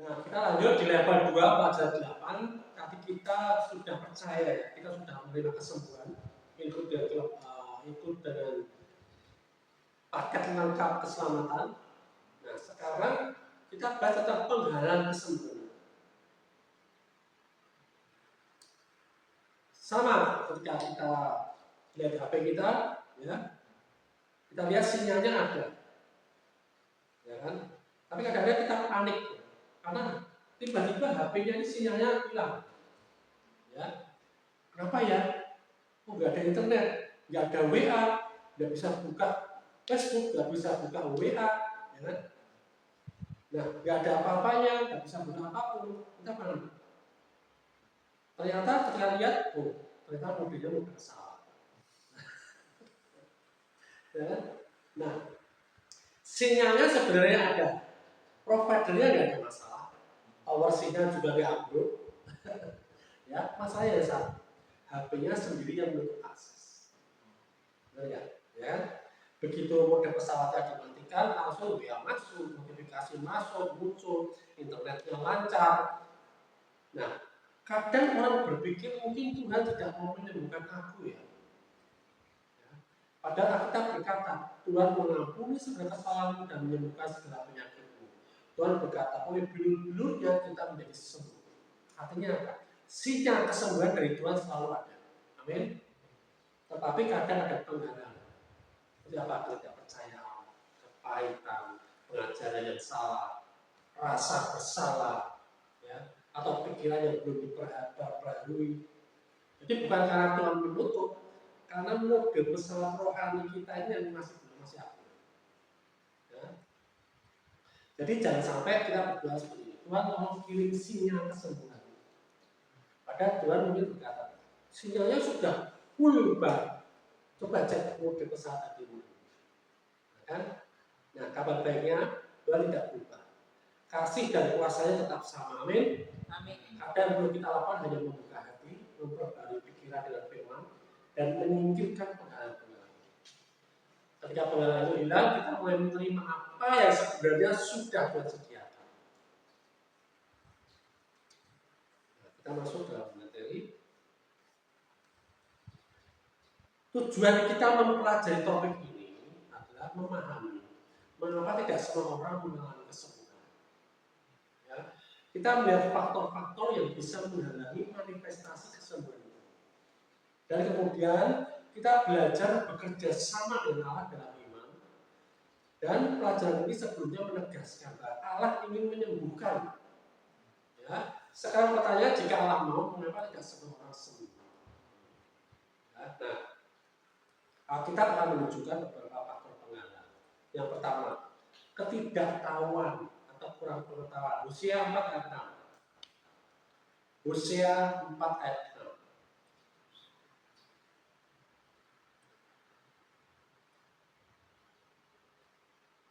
Nah, kita lanjut di level 2 pelajaran 8. Tadi kita sudah percaya ya, kita sudah menerima kesembuhan, ikut dengan paket lengkap keselamatan. Nah, sekarang kita bahas tentang penghalang kesembuhan. Sama ketika kita lihat HP kita, ya, kita lihat sinyalnya ada, ya kan? Tapi kadang-kadang kita panik, karena tiba-tiba HP-nya ini sinyalnya hilang, ya. Kenapa ya? Oh, nggak ada internet, nggak ada WA, nggak bisa buka Facebook, nggak bisa buka WA, ya kan? Nah, nggak ada apa-apanya, nggak bisa buka apapun, kita panik. Ternyata ketika lihat, oh, ternyata mobilnya udah salah. Ya kan? Nah, sinyalnya sebenarnya ada, providernya nggak ada masalah, power signal juga nggak ambruk, ya, masalahnya satu, HP-nya sendiri yang menutup akses. Benar ya? Ya. Begitu mode pesawatnya dimatikan, langsung WA masuk, notifikasi masuk, muncul, internetnya lancar. Nah, kadang orang berpikir mungkin Tuhan tidak mau menyembuhkan aku ya. Padahal kita berkata, Tuhan mengampuni segala kesalahanmu dan menyembuhkan segala penyakitmu. Tuhan berkata, oleh bilur-bilurnya kita menjadi sembuh. Artinya apa? Sinyal kesembuhan dari Tuhan selalu ada. Amin. Tetapi kadang ada penghalang. Seperti apa? Ketidakpercayaan, kepahitan, pengajaran yang salah, rasa bersalah, ya, atau pikiran yang belum diperbarui. Jadi bukan karena Tuhan menutup, karena mode pesawat rohani kita ini yang masih aktif. Ya. Jadi jangan sampai kita berdoa seperti ini. Tuhan tolong kirim sinyal kesembuhan. Padahal Tuhan mungkin berkata, sinyalnya sudah full banget. Coba cek mode pesawat tadi. Kan? Nah, kabar baiknya Tuhan tidak berubah. Kasih dan kuasanya tetap sama. Amin. Amin. Kadang perlu kita lakukan hanya membuka hati, memperbarui pikiran dengan firman, dan menyingkirkan penghalang-penghalang. Ketika penghalang itu hilang, kita mulai menerima apa yang sebenarnya sudah Tuhan sediakan. Nah, kita masuk dalam materi. Tujuan kita mempelajari topik ini adalah memahami mengapa tidak semua orang mengalami kesembuhan. Ya, kita melihat faktor-faktor yang bisa menghalangi manifestasi kesembuhan itu. Dan kemudian kita belajar bekerja sama dengan Allah dalam iman. Dan pelajaran ini sebelumnya menegaskan bahwa Allah ingin menyembuhkan. Ya, sekarang pertanyaan, jika Allah mau, mengapa tidak semua orang sembuh? Ya, nah, kita akan menunjukkan beberapa faktor penghalang. Yang pertama, ketidaktahuan atau kurang pengetahuan. Hosea 4 ayat 6. Hosea 4 ayat 6.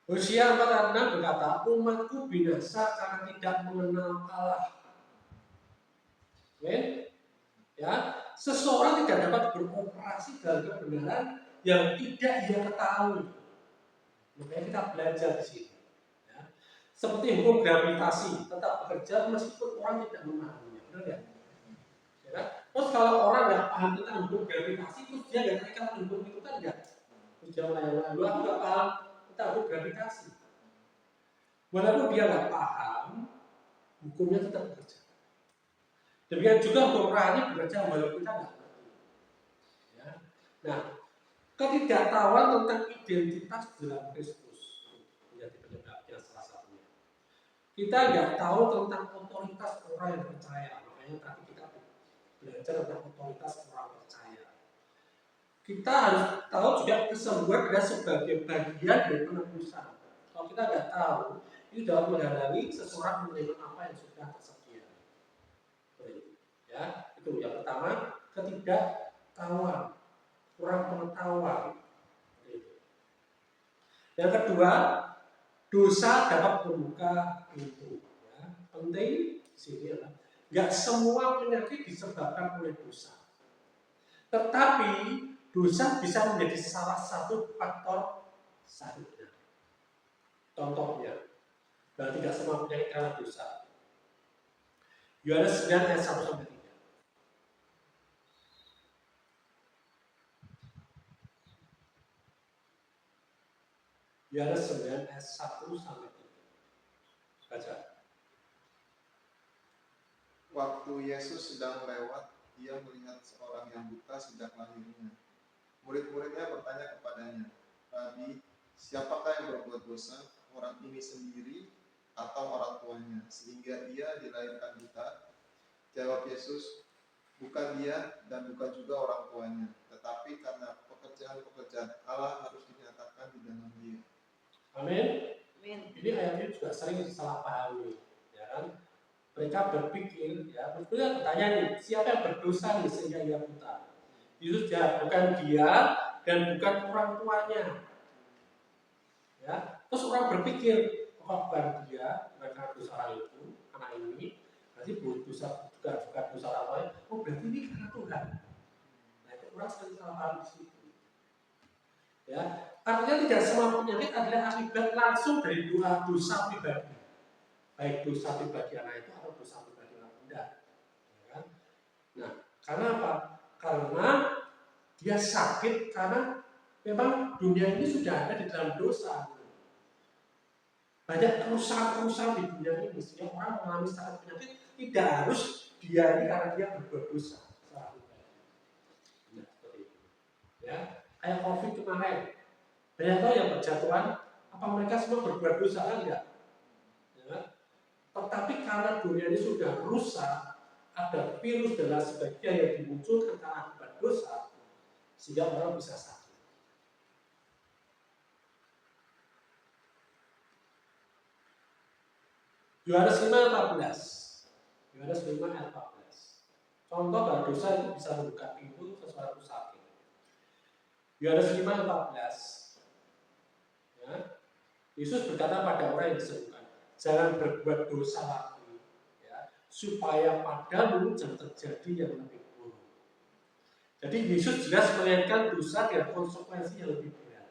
Hosea 4 ayat 6 berkata, umatku binasa karena tidak mengenal Allah. Ya, seseorang tidak dapat beroperasi dalam kebenaran yang tidak ia ketahui. Makanya kita belajar di sini. Ya. Seperti hukum gravitasi tetap bekerja meskipun orang tidak memahaminya, benar ya? Ya. Terus kalau orang nggak paham tentang hukum gravitasi, terus dia nggak terikat hukum itu kan nggak? Terus dia lain-lain, aku nggak paham tentang hukum gravitasi. Walaupun dia nggak paham, hukumnya tetap bekerja. Demikian juga hukum rohani bekerja walaupun kita nggak ngerti. Ya. Nah, ketidaktahuan tentang identitas dalam Kristus menjadi penyebabnya salah satunya. Kita nggak tahu tentang otoritas orang yang percaya, makanya tadi kita belajar tentang otoritas orang percaya. Kita harus tahu juga kesembuhan adalah sebagai bagian dari penebusan. Kalau kita nggak tahu, itu dapat menghalangi seseorang menerima apa yang sudah tersedia. Ya, itu yang pertama, ketidaktahuan, kurang pengetahuan. Yang kedua, dosa dapat membuka pintu. Ya, penting di sini adalah nggak semua penyakit disebabkan oleh dosa, tetapi dosa bisa menjadi salah satu faktor sakitnya. Contohnya, tidak semua penyakit karena dosa. Yohanes 9 ayat 1 sampai 3. Yohanes 9 ayat 1 sampai 3. Baca. Waktu Yesus sedang lewat, dia melihat seorang yang buta sejak lahirnya. Murid-muridnya bertanya kepadanya, "Rabi, siapakah yang berbuat dosa, orang ini sendiri atau orang tuanya, sehingga dia dilahirkan buta?" Jawab Yesus, "Bukan dia dan bukan juga orang tuanya, tetapi karena pekerjaan-pekerjaan Allah harus dinyatakan di dalam dia." Amin. Ini ayat ini juga sering disalahpahami, ya kan? Mereka berpikir, ya, mereka bertanya nih, siapa yang berdosa nih sehingga ia buta? Yesus jawab, bukan dia dan bukan orang tuanya. Ya, terus orang berpikir, oh bukan dia, mereka dosa orang itu, anak ini, berarti dosa bukan dosa orang tuanya. Oh berarti ini karena Tuhan. Nah itu orang sering salah paham di situ. Ya, artinya tidak semua penyakit adalah akibat langsung dari dosa pribadi, baik dosa pribadi anak itu atau dosa pribadi orang benda. Ya kan? Nah, karena apa? Karena dia sakit karena memang dunia ini sudah ada di dalam dosa. Banyak kerusakan-kerusakan di dunia ini, sehingga orang mengalami sakit penyakit tidak harus dia ini karena dia berbuat dosa. Nah, seperti itu. Ya, kayak COVID kemarin, banyak tahu yang berjatuhan, apa mereka semua berbuat dosa kan enggak? Ya. Tetapi karena dunia ini sudah rusak, ada virus dan lain sebagainya yang dimunculkan karena akibat dosa, sehingga orang bisa sakit. Yohanes 5:14. Yohanes 5 ayat 14. Contoh bahwa dosa itu bisa membuka pintu sesuatu sakit. Yohanes 5 ayat 14. Ya. Yesus berkata pada orang yang disembuhkan, jangan berbuat dosa lagi, ya, supaya padamu jangan terjadi yang lebih buruk. Jadi Yesus jelas mengingatkan dosa dengan konsekuensi yang lebih berat.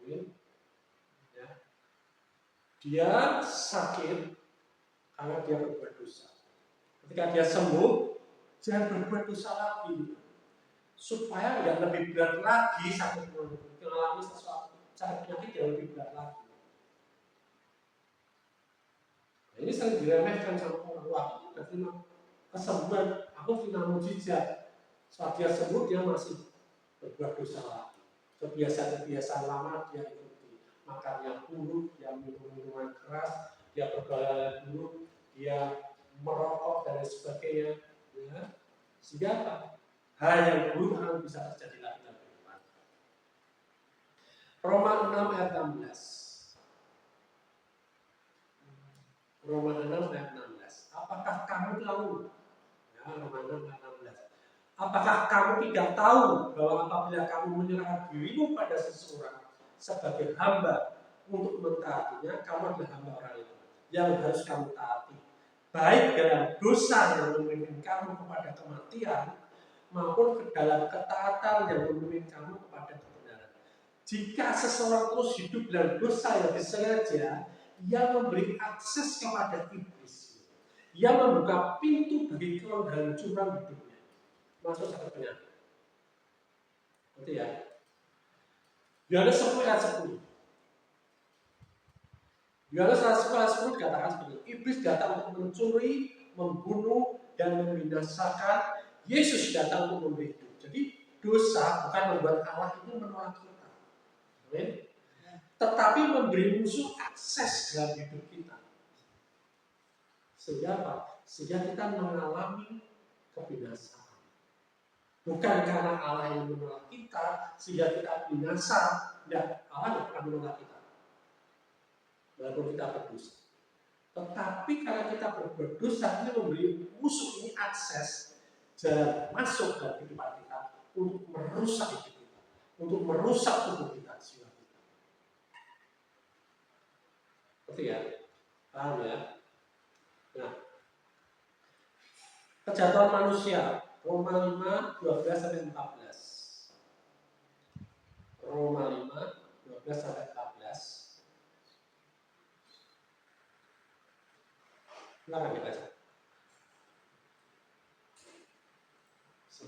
Ya. Dia sakit karena dia berbuat dosa. Ketika dia sembuh, jangan berbuat dosa lagi, supaya tidak lebih berat lagi sakit mengalami sesuatu sakit penyakit yang lebih berat lagi. Nah, ini sering diremehkan sama orang. Wah, aku udah terima kesembuhan, aku terima mujizat. Saat dia sembuh, dia masih berbuat dosa lagi. Kebiasaan-kebiasaan lama dia ikuti. Makan yang buruk, dia minum minuman keras, dia bergaul buruk, dia merokok dan lain sebagainya. Ya. Sehingga apa? Hal yang buruk akan bisa terjadi lagi dalam kehidupan. Roma 6 ayat 16. Roma 6 ayat 16. Apakah kamu tahu? Ya, Roma 6 ayat 16. Apakah kamu tidak tahu bahwa apabila kamu menyerahkan dirimu pada seseorang sebagai hamba untuk mentaatinya, kamu adalah hamba orang itu yang harus kamu taati, baik dalam dosa yang memimpin kamu kepada kematian maupun ke dalam ketaatan yang memimpin kamu kepada kebenaran. Jika seseorang terus hidup dalam dosa yang disengaja, ia memberi akses kepada iblis. Ia membuka pintu bagi kehancuran hidupnya. Masuk sakit penyakit. Betul ya? Yohanes 10 ayat 10. Yohanes 10 ayat 10 dikatakan seperti itu. Iblis datang untuk mencuri, membunuh, dan membinasakan. Yesus datang untuk memberi hidup. Jadi dosa bukan membuat Allah itu menolak kita. Amin. Tetapi memberi musuh akses dalam hidup kita. Sehingga apa? Sehingga kita mengalami kebinasaan. Bukan karena Allah yang menolak kita sehingga kita binasa. Tidak, Allah tidak akan menolak kita walaupun kita berdosa. Tetapi karena kita berbuat dosa, ini memberi musuh ini akses jalan masuk dalam kehidupan kita untuk merusak hidup kita, untuk merusak tubuh kita, jiwa kita. Betul ya? Paham ya? Nah, kejatuhan manusia, Roma 5, 12 sampai 14. Roma 5, 12 sampai 14. Silakan dibaca.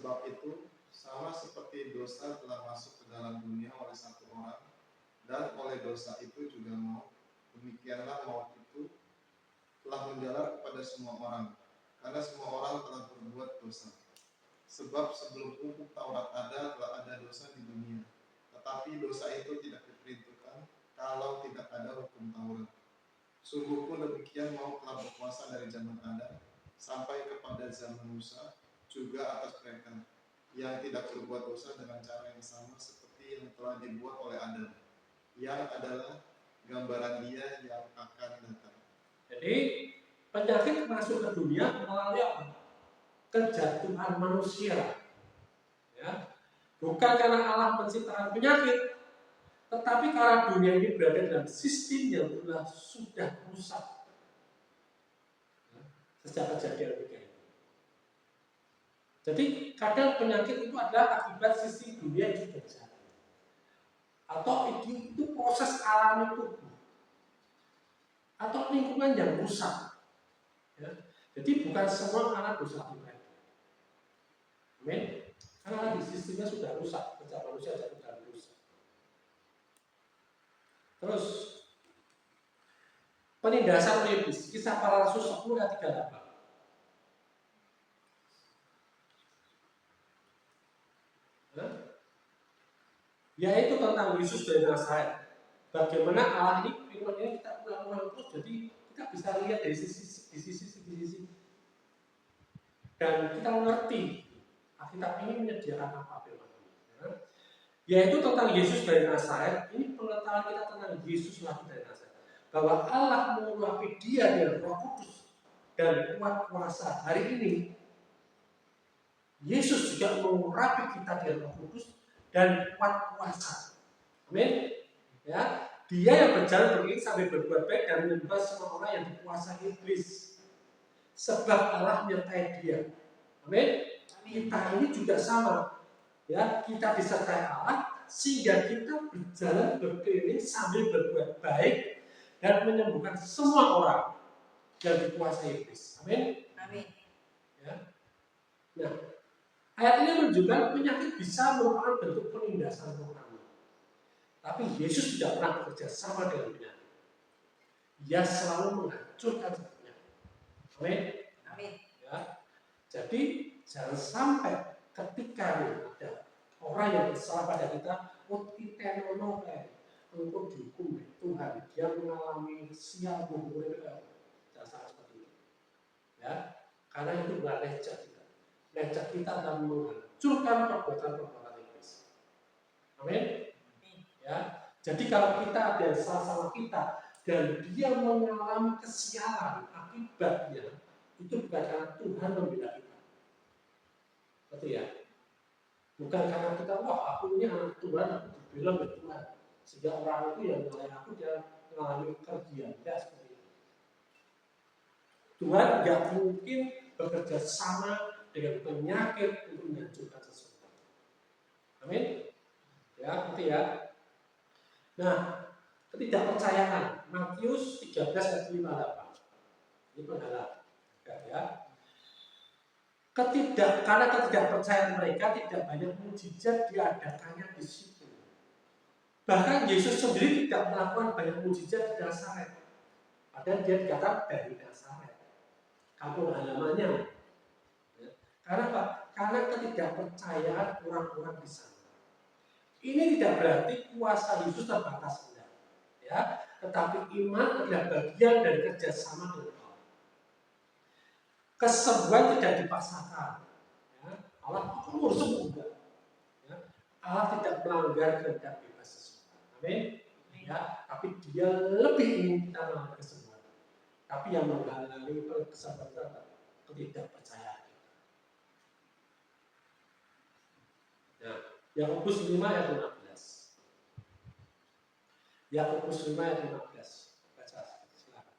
Sebab itu, sama seperti dosa telah masuk ke dalam dunia oleh satu orang, dan oleh dosa itu juga maut, demikianlah maut itu telah menjalar kepada semua orang, karena semua orang telah berbuat dosa. Sebab sebelum hukum Taurat ada, telah ada dosa di dunia. Tetapi dosa itu tidak diperintahkan kalau tidak ada hukum Taurat. Sungguh pun demikian maut telah berkuasa dari zaman Adam sampai kepada zaman Musa, juga atas mereka yang tidak berbuat dosa dengan cara yang sama seperti yang telah dibuat oleh Adam, yang adalah gambaran Dia yang akan datang. Jadi penyakit masuk ke dunia melalui apa? Kejatuhan manusia. Ya. Bukan karena Allah menciptakan penyakit, tetapi karena dunia ini berada dalam sistem yang sudah rusak. Ya. Sejak kejadian tiga ini. Jadi kadang penyakit itu adalah akibat sistem dunia yang sudah jatuh. Atau itu proses alami tubuh. Atau lingkungan yang rusak. Ya. Jadi bukan semua karena dosa pribadi. Amin. Karena di sistemnya sudah rusak, sejak manusia jatuh dalam dosa. Terus penindasan oleh iblis, Kisah Para Rasul 10 ayat 38. Yaitu tentang Yesus dari Nazaret. Bagaimana Allah ini firman ini kita ulang-ulang terus, jadi kita bisa lihat dari sisi dan kita mengerti Alkitab ini menyediakan apa firman ini. Ya. Yaitu tentang Yesus dari Nazaret. Ini pengetahuan kita tentang Yesus lagi dari Nazaret, bahwa Allah mengurapi dia dengan Roh Kudus dan kuat kuasa. Hari ini Yesus juga mengurapi kita dengan Roh Kudus dan kuat kuasa. Amin. Ya, dia yang berjalan begini sampai berbuat baik dan menyembuhkan semua orang yang dikuasai iblis. Sebab Allah menyertai dia. Amin. Kita ini juga sama. Ya, kita disertai Allah sehingga kita berjalan berkeliling sambil berbuat baik dan menyembuhkan semua orang yang dikuasai iblis. Amin. Amin. Ya. Nah, ayat ini menunjukkan penyakit bisa merupakan bentuk penindasan rohani. Tapi Yesus tidak pernah bekerja sama dengan penyakit. Dia selalu menghancurkan penyakit. Amin. Amin. Ya. Jadi jangan sampai ketika ada orang yang bersalah pada kita, kita menolak, untuk dihukum Tuhan, dia mengalami sial bumbur, jangan sampai seperti itu. Ya, karena itu bukan lecet kita. Lecet kita akan menghancurkan perbuatan-perbuatan iblis. Amin. Ya, jadi kalau kita ada salah sama kita dan dia mengalami kesialan akibatnya, itu bukan karena Tuhan membela kita. Betul ya? Bukan karena kita, wah aku ini anak Tuhan, aku dibela oleh Tuhan. Sehingga orang itu yang mengalami aku dia mengalami kerugian. Tidak seperti itu. Tuhan tidak mungkin bekerja sama dengan penyakit untuk menghancurkan sesuatu. Amin. Ya, ngerti ya? Nah, ketidakpercayaan Matius 13 ayat 58. Ini penghalang. Ya. Karena ketidakpercayaan mereka tidak banyak mukjizat diadakannya di situ. Bahkan Yesus sendiri tidak melakukan banyak mukjizat di Nazaret. Padahal dia dikatakan dari Nazaret, kampung halamannya. Ya. Karena apa? Karena ketidakpercayaan orang-orang di sana. Ini tidak berarti kuasa Yesus terbatas, ya, tetapi iman adalah bagian dari kerjasama dengan Allah. Kesembuhan tidak dipaksakan, ya. Allah mau sembuh, ya. Allah tidak melanggar kehendak bebas seseorang. Amin. Ya, tapi Dia lebih ingin kita melanggar kesembuhan. Tapi yang menghalangi kesembuhan ketidakpercayaan. Nah, Yakobus 5 ayat 15. Yakobus 5 ayat 15. Baca silakan.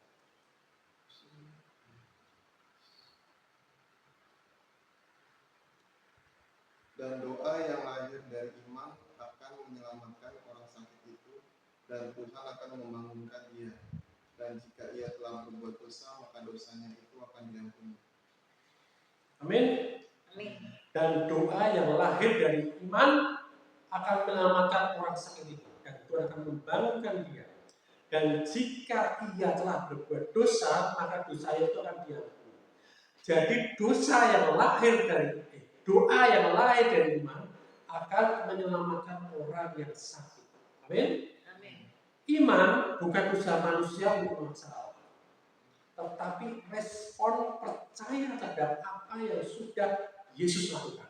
Dan doa yang lahir dari iman akan menyelamatkan orang sakit itu, dan Tuhan akan membangunkan dia. Dan jika ia telah berbuat dosa, maka dosanya itu akan diampuni. Amin. Amin. Dan doa yang lahir dari iman akan menyelamatkan orang sakit itu. Dan Tuhan akan membangunkan dia. Dan jika ia telah berbuat dosa, maka dosa itu akan diampuni. Jadi doa yang lahir dari iman akan menyelamatkan orang yang sakit. Amin. Iman bukan usaha manusia untuk masalah, tetapi respon percaya terhadap apa yang sudah Yesus lakukan.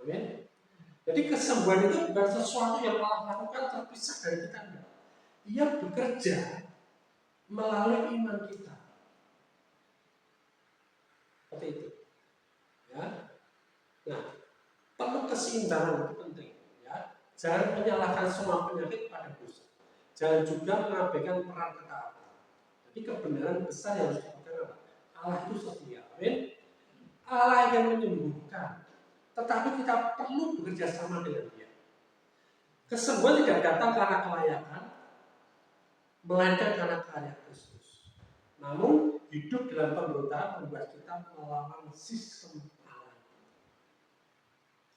Amin. Jadi kesembuhan itu bukan sesuatu yang Allah lakukan terpisah dari kita. Dia bekerja melalui iman kita. Seperti itu. Ya. Nah, perlu keseimbangan itu penting. Ya. Jangan menyalahkan semua penyakit pada dosa. Jangan juga mengabaikan peran ketaatan. Jadi kebenaran besar yang harus dipegang Allah itu setia. Amin. Allah yang menyembuhkan. Tetapi kita perlu bekerja sama dengan Dia. Kesembuhan tidak datang karena kelayakan, melainkan karena karya Kristus. Namun hidup dalam pemberontakan membuat kita melawan sistem Allah.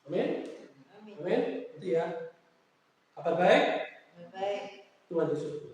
Amin. Amin. Itu ya. Apa baik? Baik. Tuhan Yesus.